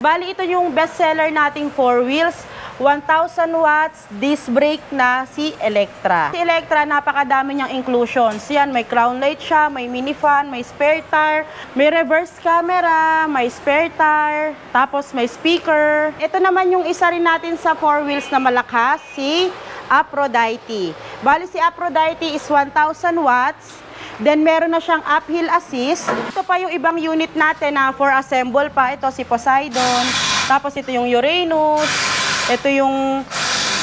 Bali, ito yung best seller nating 4 wheels. 1,000 watts disc brake na si Electra. Si Electra, napakadami niyang inclusions. Yan, may crown light siya, may mini fan, may spare tire, may reverse camera, may spare tire, tapos may speaker. Ito naman yung isa rin natin sa 4 wheels na malakas, si Aphrodite. Bali, si Aphrodite is 1,000 watts. Then, meron na siyang uphill assist. Ito pa yung ibang unit natin na for assemble pa. Ito si Poseidon. Tapos ito yung Uranus. Ito yung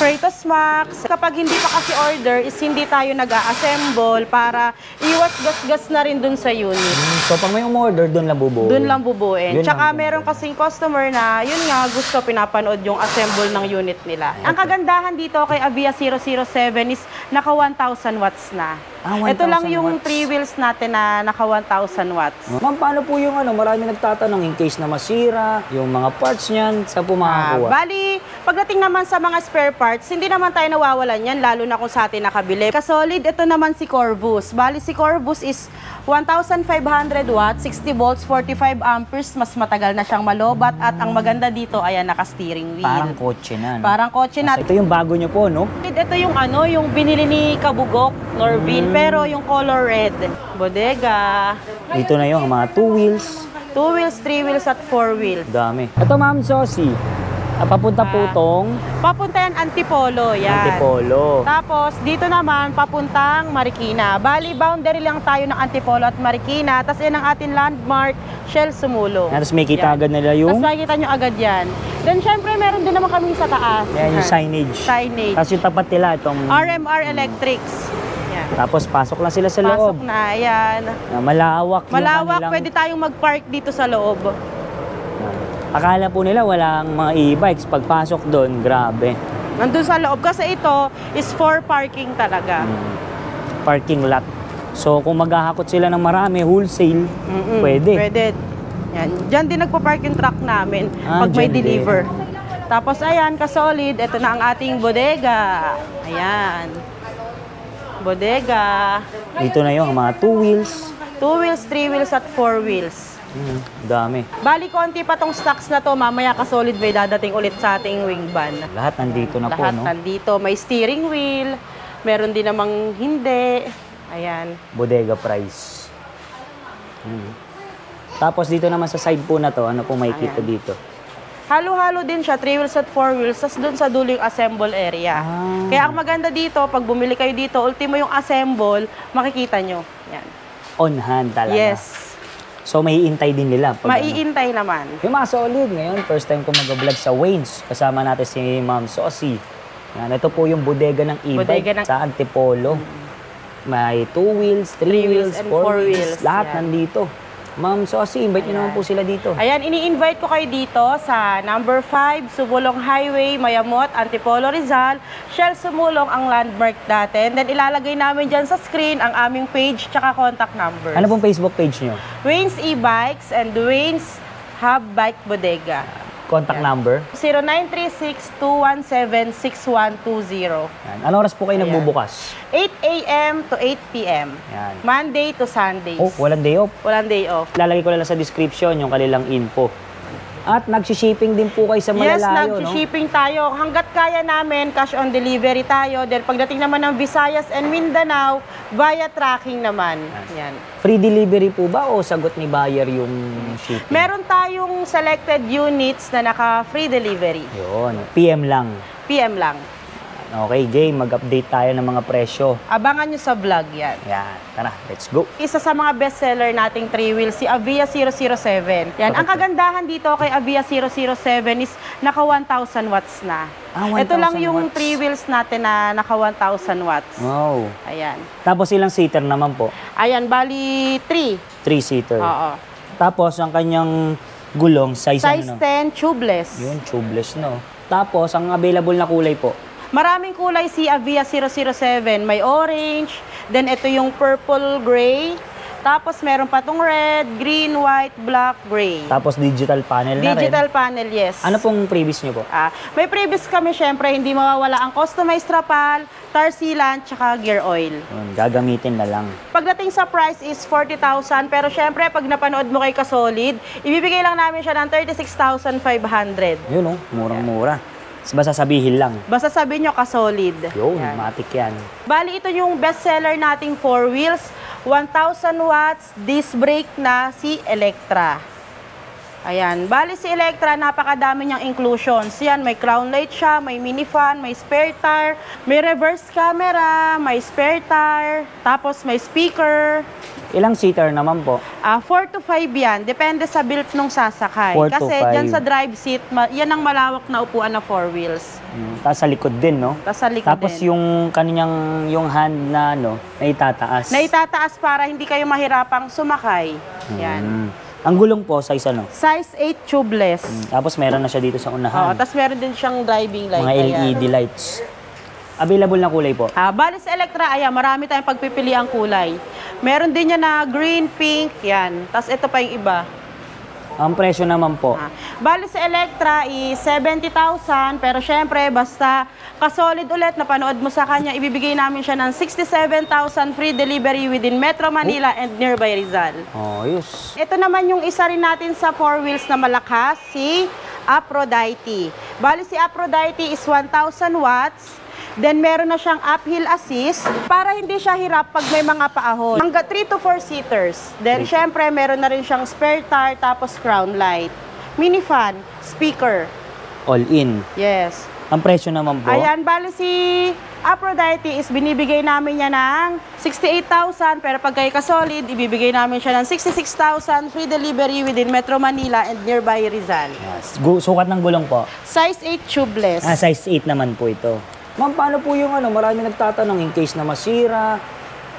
Kratos Max. Kapag hindi pa kasi order, is hindi tayo nag-a-assemble para iwas gas-gas na rin dun sa unit. So, pag may umorder, dun lang bubuo? Dun lang bubuin. Tsaka meron kasing customer na, yun nga, gusto pinapanood yung assemble ng unit nila. Okay. Ang kagandahan dito kay Avia 007 is naka 1,000 watts na. Ito lang yung 3 wheels natin na naka 1,000 watts. Ma'am, paano po yung marami nagtatanong in case na masira, yung mga parts niyan, saan po makakakuha? Bali, pagdating naman sa mga spare parts, hindi naman tayo nawawalan yan, lalo na kung sa atin nakabili. Kasolid, ito naman si Corvus. Bali, si Corvus is 1,500 watts, 60 volts, 45 amperes. Mas matagal na siyang malobat at ang maganda dito, ayan, naka-steering wheel. Parang kotse na, no? Parang kotse na. Ito yung bago nyo po, no? Ito yung yung binili ni Kabugok, Norvin, pero yung color red. Bodega. Ito na yung mga 2 wheels. 2 wheels, 3 wheels at 4 wheels. Dami. Ito, Ma'am Sosi. Papunta po tong... Papunta yan, Antipolo. Yan. Antipolo. Tapos, dito naman, papuntang Marikina. Bali, boundary lang tayo ng Antipolo at Marikina. Tapos, yan ang ating landmark, Shell Sumulong. Tapos, may kita agad nila yung... Tapos, makikita nyo agad yan. Then, syempre, meron din naman kami sa taas. Yan, yung signage. Signage. Tapos, yung tapat nila, itong... RMR Electrics. Yan. Tapos, pasok lang sila sa loob. Pasok na, yan. Malawak. Malawak, pwede tayong mag-park dito sa loob. Akala po nila walang mga e-bikes. Pagpasok doon, grabe. Nandun sa loob. Kasi ito is for parking talaga. Parking lot. So, kung maghahakot sila ng marami, wholesale, pwede. Pwede. Yan. Diyan din nagpa-park yung truck namin pag may deliver. Tapos, ayan, kasolid. Ito na ang ating bodega. Ayan. Bodega. Dito na yung mga 2 wheels. 2 wheels, 3 wheels at 4 wheels. Dami. Bali, konti pa tong stocks na to. Mamaya kasolid may dadating ulit sa ating wing van. Lahat nandito na po, no? Lahat nandito. May steering wheel. Meron din namang hindi. Ayan. Bodega price. Tapos dito naman sa side po na to, ano po makikita dito? Halo-halo din siya, 3 wheels at 4 wheels, tas doon sa dulo yung assemble area. Kaya ang maganda dito, pag bumili kayo dito, ultimo yung assemble, makikita nyo. Yan. On hand talaga. Yes. So, maiintay din nila. Maiintay naman. Yung mga solid ngayon, first time ko mag-vlog sa Waynes. Kasama natin si Ma'am Sosi. Yan, ito po yung bodega ng e-bike sa Antipolo. May 2 wheels, 3 wheels, 4 wheels. Lahat nandito. Ma'am Sosi, invite niyo naman po sila dito. Ayan, ini-invite ko kayo dito sa number 5, Subulong Highway, Mayamot, Antipolo, Rizal. Shell Sumulong ang landmark natin. Then ilalagay namin dyan sa screen ang aming page tsaka contact number. Ano pong Facebook page nyo? Waynes E-Bikes and Waynes Hub Bike Bodega. Contact number? 0936-217-6120. Ano oras po kayo nagbubukas? 8 a.m. to 8 p.m. Yan. Monday to Sundays. Oh, walang day off? Walang day off. Lalagay ko lang sa description yung kanilang info. At nagsishipping din po kayo sa malalayo, yes, nagsishipping tayo. Hanggat kaya namin, cash on delivery tayo. Then pagdating naman ng Visayas and Mindanao, via tracking naman. Yan. Free delivery po ba o sagot ni buyer yung shipping? Meron tayong selected units na naka-free delivery. Yun, PM lang. PM lang. Okay, game. Mag-update tayo ng mga presyo. Abangan nyo sa vlog yan. Yan. Tara, let's go. Isa sa mga bestseller nating 3 wheels, si Avia 007. Yan. Ang kagandahan dito kay Avia 007 is naka 1,000 watts na. 1,000 Ito lang yung watts. 3 wheels natin na naka 1,000 watts. Wow. Ayan. Tapos ilang seater naman po? Ayan, bali 3. 3-seater. Oo. Tapos ang kanyang gulong, size 10, tubeless. Yun, tubeless, no? Tapos ang available na kulay po? Maraming kulay si Avia 007. May orange, then ito yung purple gray, Tapos meron pa tong red, green, white, black, gray. Tapos digital panel na rin. Digital panel, yes. Ano pong previous nyo po? May previous kami, syempre, hindi mawawala ang customized trapal, tar sealant, tsaka gear oil. Yun, gagamitin na lang. Pagdating sa price is 40,000, pero syempre, pag napanood mo kay Ka-Solid, ibibigay lang namin siya ng 36,500. Yun, murang-mura. Basta sabihin lang. Basta sabihin nyo Ka-Solid. Yun, matik yan. Bali, ito yung best seller nating 4 wheels, 1,000 watts disc brake na si Electra. Ayan. Bali si Electra, napakadami niyang inclusions. Yan, may crown light siya, may mini fan, may spare tire, may reverse camera, may spare tire, tapos may speaker. Ilang seater naman po? 4 to 5 yan. Depende sa built nung sasakay. 4 to Kasi 5. dyan sa drive seat, yan ang malawak na upuan na 4 wheels. Tapos sa likod din, no? Tapos din. yung kanyang, yung hand na, no, na itataas. Na itataas para hindi kayo mahirapang sumakay. Yan. Ang gulong po, size ano? Size 8 tubeless. Tapos meron na siya dito sa unahan. Tapos meron din siyang driving light. Mga LED lights. Available na kulay po? Bali sa Electra, ayan, marami tayong pagpipili ang kulay. Meron din yan na green, pink, yan. Tapos ito pa yung iba. Ang presyo naman po? Bali sa Electra is 70,000, pero syempre, basta Ka-Solid ulit, napanood mo sa kanya, ibibigay namin siya ng 67,000 free delivery within Metro Manila and nearby Rizal. Yes. Ito naman yung isa rin natin sa 4 wheels na malakas, si Aphrodite. Bali si Aphrodite is 1,000 watts. Then, meron na siyang uphill assist para hindi siya hirap pag may mga paahon. Hanggang 3 to 4 seaters. Then, syempre, meron na rin siyang spare tire tapos crown light. Mini fan, speaker. All in. Yes. Ang presyo naman po? Ayan, bali si Aphrodite is binibigay namin niya ng 68,000 pero pag kay Ka-Solid, ibibigay namin siya ng 66,000 free delivery within Metro Manila and nearby Rizal. Yes. Sukat ng gulong po? Size 8 tubeless. Size 8 naman po ito. Ma'am, paano po yung marami nagtatanong in case na masira,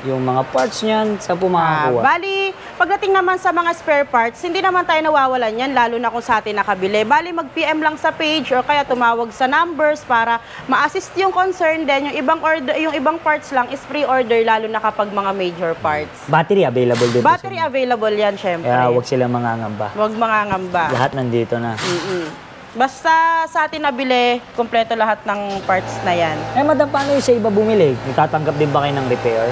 yung mga parts niyan, saan po makakuha? Bali, pagdating naman sa mga spare parts, hindi naman tayo nawawalan yan, lalo na kung sa atin nakabili. Bali, mag-PM lang sa page or kaya tumawag sa numbers para ma-assist yung concern. Then, yung ibang parts lang is pre-order, lalo na kapag mga major parts. Battery available din po? Battery available yan, syempre. Kaya huwag silang mangangamba. Huwag mangangamba. Lahat nandito na. Basta sa atin nabili, kompleto lahat ng parts na yan. Madam, paano yung sa iba bumili? Nagtatanggap din ba kayo ng repair?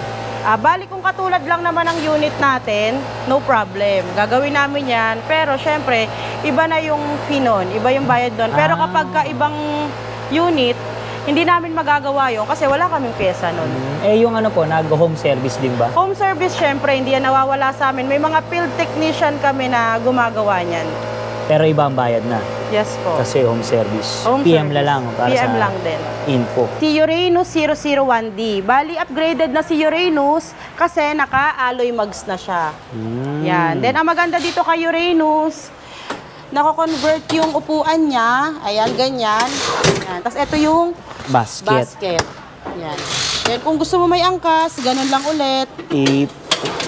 Bali kung katulad lang naman ang unit natin, no problem. Gagawin namin yan. Pero syempre, iba na yung fee nun, iba yung bayad nun. Pero kapag ka ibang unit, hindi namin magagawa yun kasi wala kaming pyesa nun. Yung po, nag-home service din ba? Home service, syempre, hindi yan nawawala sa amin. May mga field technician kami na gumagawa niyan. Pero iba ang bayad na? Yes po. Kasi home service. Home PM service. lang para PM sa lang din. Info. Si Uranus 001D. Bali, upgraded na si Uranus kasi naka-alloy mags na siya. Yan. Then, ang maganda dito kay Uranus, nako-convert yung upuan niya. Ayan, ganyan. Yan. Tapos, ito yung basket. Yan. Then, kung gusto mo may angkas, ganun lang ulit.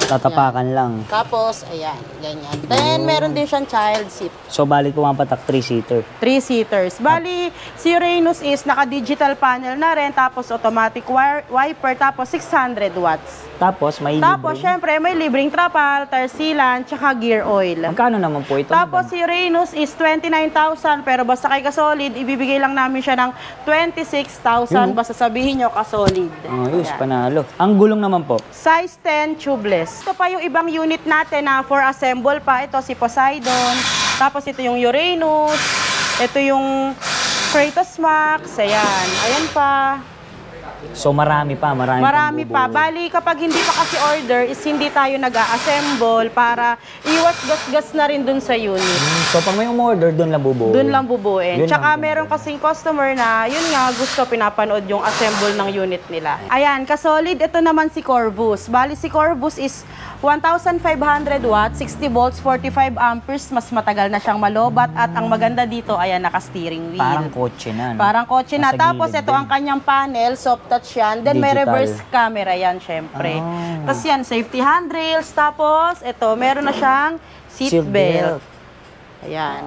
Tatapakan lang. Tapos, ayan, ganyan. Then, meron din siyang child seat. So, bali pumapatak 3-seater. 3-seaters. Bali, si Uranus is naka-digital panel na rin, tapos automatic wiper, tapos 600 watts. Tapos, may Tapos, syempre, may libreng trapal, tar sealant, tsaka gear oil. Magkano naman po ito? Tapos, si Uranus is 29,000, pero basta kay Ka-Solid, ibibigay lang namin siya ng 26,000. Basta sabihin nyo Ka-Solid. Ayos, panalo. Ang gulong naman po? Size 10 tubeless. Ito pa yung ibang unit natin na for assemble pa. Ito si Poseidon. Tapos ito yung Uranus. Ito yung Kratos Max. Ayan. Ayan pa. So marami pa. Marami pa. Bali, kapag hindi pa kasi order, is hindi tayo nag-a-assemble para iwas gas-gas na rin dun sa unit. So pag may umorder, dun lang bubuin? Dun lang bubuin. Yun Tsaka lang meron kasing customer na, yun nga, gusto pinapanood yung assemble ng unit nila. Ayan, Ka-Solid, ito naman si Corvus. Bali, si Corvus is 1,500 watts, 60 volts, 45 amperes. Mas matagal na siyang malobat. At ang maganda dito, ayan, naka-steering wheel. Parang kotse na. No? Parang kotse na. Nasa Tapos, gilid ito ang kanyang panel, soft touch yan. Then, may Digital. reverse camera yan, syempre. Tapos yan, safety handrails. Tapos, ito, meron na siyang seat belt. Ayan.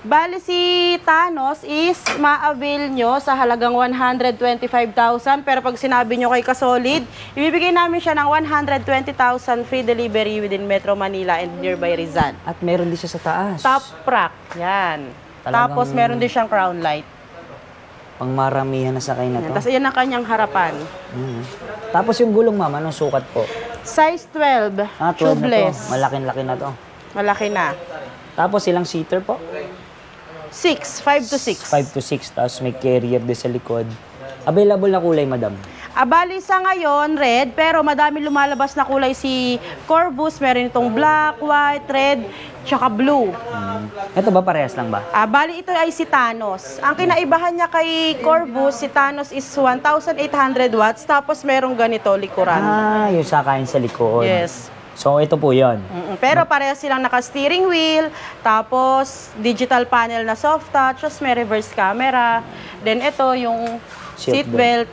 Bali si Thanos is ma-avail nyo sa halagang 125,000 pero pag sinabi nyo kay Kasolid, ibibigay namin siya ng 120,000 free delivery within Metro Manila and nearby Rizal. At meron din siya sa taas. Top rack, yan. Tapos meron din siyang crown light. Pang maramihan na sakay na to. Tapos yan ang kanyang harapan. Tapos yung gulong, ma'am, anong sukat po? Size 12, 12 na to. tubeless. Malaki-laki na to. Malaki na. Tapos ilang seater po? 6, 5 to 6. 5 to 6. Tapos may carrier din sa likod. Available na kulay, madam? Bali sa ngayon, red, pero madami lumalabas na kulay si Corvus. Meron itong black, white, red, tsaka blue. Ito ba, parehas lang ba? Bali ito ay si Thanos. Ang kinaibahan niya kay Corvus, si Thanos is 1,800 watts, tapos merong ganito, likuran. Yung sakayin sa likod. Yes. So, ito po yun. Pero parehas silang naka-steering wheel, tapos digital panel na soft touch, tapos may reverse camera. Then ito yung seat belt,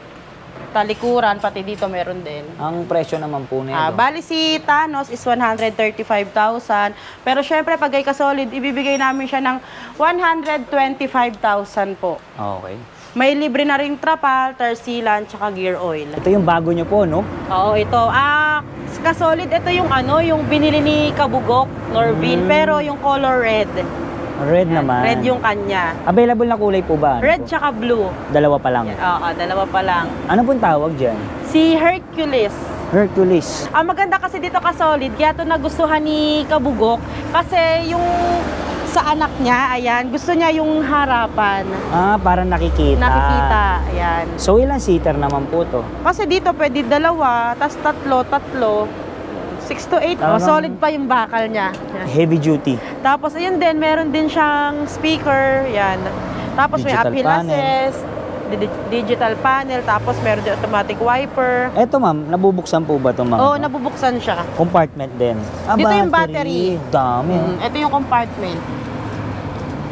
talikuran, pati dito meron din. Ang presyo naman po nito? Bali si Thanos is 135,000. Pero syempre, pag kay Kasolid, ibibigay namin siya ng 125,000 po. Okay. May libre na ring trapal, tersilan, tsaka gear oil. Ito yung bago nyo po, no? Oo, ito. Kasolid, ito yung yung binili ni Kabugok, Norville, pero yung color red. Red naman. Red yung kanya. Available na kulay po ba? Red tsaka blue. Dalawa pa lang? Oo, dalawa pa lang. Ano pong tawag dyan? Si Hercules. Hercules. Ang maganda kasi dito Kasolid, kaya ito nagustuhan ni Kabugok, kasi yung sa anak niya, ayan, gusto niya yung harapan. Parang nakikita. Nakikita, ayan. So, ilang seater naman po to? Kasi dito pwede dalawa, tas tatlo. 6 to 8. Solid pa yung bakal niya. Yan. Heavy duty. Tapos, ayun din, meron din siyang speaker, yan. Tapos may Digital uphill assist, digital panel, tapos meron din automatic wiper. Eto ma'am, nabubuksan po ba ito mga? Oo, nabubuksan siya. Compartment din. Dito yung battery. Dami. Ito yung compartment.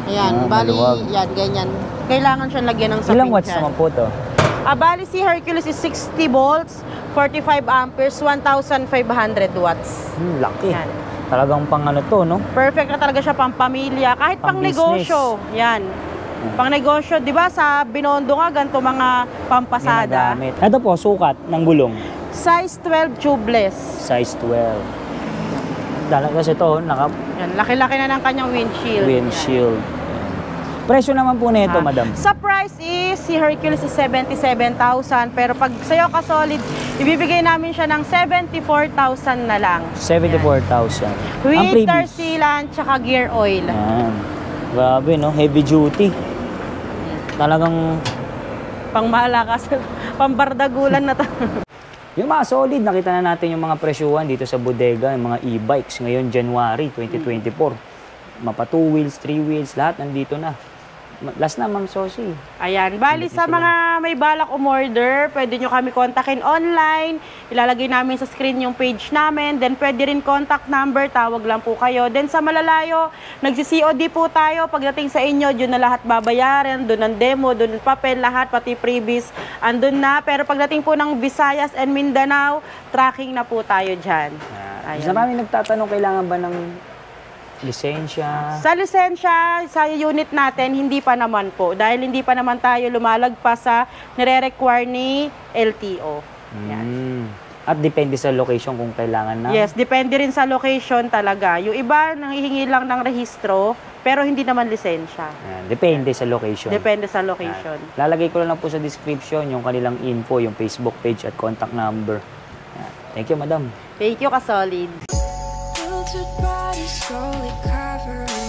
Ayan, bali, maluwag. yan, ganyan. Kailangan siya lagyan ng sapin. Ilang watts naman po to? Bali si Hercules is 60 volts, 45 amperes, 1,500 watts. Laki. Yan. Talagang pang ano to, no? Perfect na talaga siya pang pamilya, kahit pang negosyo. Yan. Pang negosyo, di ba sa Binondo nga, ganito mga pampasada. Ginagamit. Ito po, sukat ng gulong. Size 12 tubeless. Size 12. Talaga kasi ito, Yan, laki-laki na ng kanyang windshield. windshield. Presyo naman po nito, madam? Sa price is, si Hercules is 77,000. Pero pag sa'yo Kasolid, ibibigay namin siya ng 74,000 na lang. 74,000. With tersilan, tsaka gear oil. Yan. Grabe, no? Heavy duty. Talagang Pangmalakas, pambardagulan na to. yung mga solid, nakita na natin yung mga presyuhan dito sa bodega, yung mga e-bikes ngayon January 2024. Mapa 2 wheels, 3 wheels, lahat nandito na. Last na, Ma'am Sosi. Ayan, bali sa mga may balak umorder, pwede nyo kami kontakin online. Ilalagay namin sa screen yung page namin. Then pwede rin contact number, tawag lang po kayo. Then sa malalayo, nagsi-COD po tayo. Pagdating sa inyo, doon na lahat babayaran. Doon ang demo, doon ang papel, lahat, pati freebies. Andun na. Pero pagdating po ng Visayas and Mindanao, tracking na po tayo dyan. Sa marami nagtatanong, kailangan ba ng lisensya? Sa lisensya, sa unit natin, hindi pa naman po. Dahil hindi pa naman tayo lumalagpas sa nire-require ni LTO. Yan. At depende sa location kung kailangan na? Yes, depende rin sa location talaga. Yung iba, nanghihingi lang ng rehistro, pero hindi naman lisensya. Yan. Depende sa location. Depende sa location. Yan. Lalagay ko lang po sa description yung kanilang info, yung Facebook page at contact number. Yan. Thank you, madam. Thank you, Kasolid. Filtered bodies slowly covering